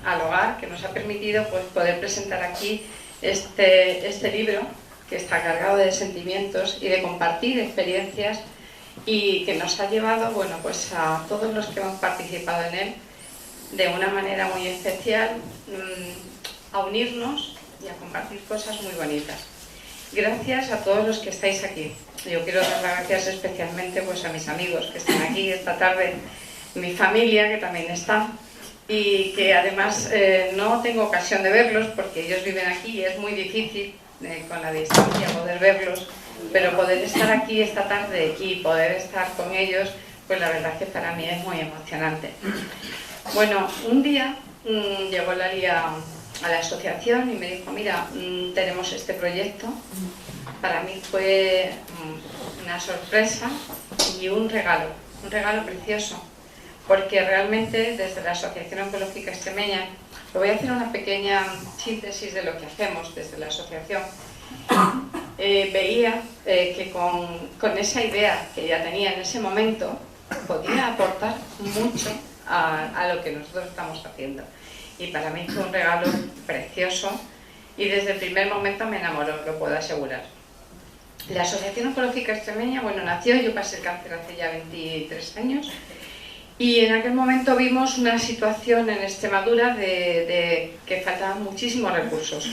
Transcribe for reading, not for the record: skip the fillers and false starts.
al hogar, que nos ha permitido pues, poder presentar aquí este libro, que está cargado de sentimientos y de compartir experiencias, y que nos ha llevado, bueno, pues a todos los que hemos participado en él, de una manera muy especial, a unirnos y a compartir cosas muy bonitas. Gracias a todos los que estáis aquí. Yo quiero dar las gracias especialmente pues, a mis amigos que están aquí esta tarde, mi familia que también está, y que además no tengo ocasión de verlos porque ellos viven aquí y es muy difícil con la distancia poder verlos, pero poder estar aquí esta tarde y poder estar con ellos, pues la verdad que para mí es muy emocionante. Bueno, un día llegó Lali a la asociación y me dijo, mira, tenemos este proyecto. Para mí fue una sorpresa y un regalo precioso, porque realmente desde la Asociación Oncológica Extremeña, lo voy a hacer una pequeña síntesis de lo que hacemos desde la asociación. Veía que con esa idea que ya tenía en ese momento, podía aportar mucho a lo que nosotros estamos haciendo. Y para mí fue un regalo precioso y desde el primer momento me enamoró, lo puedo asegurar. La Asociación Oncológica Extremeña, bueno, nació, yo pasé el cáncer hace ya 23 años, y en aquel momento vimos una situación en Extremadura de que faltaban muchísimos recursos.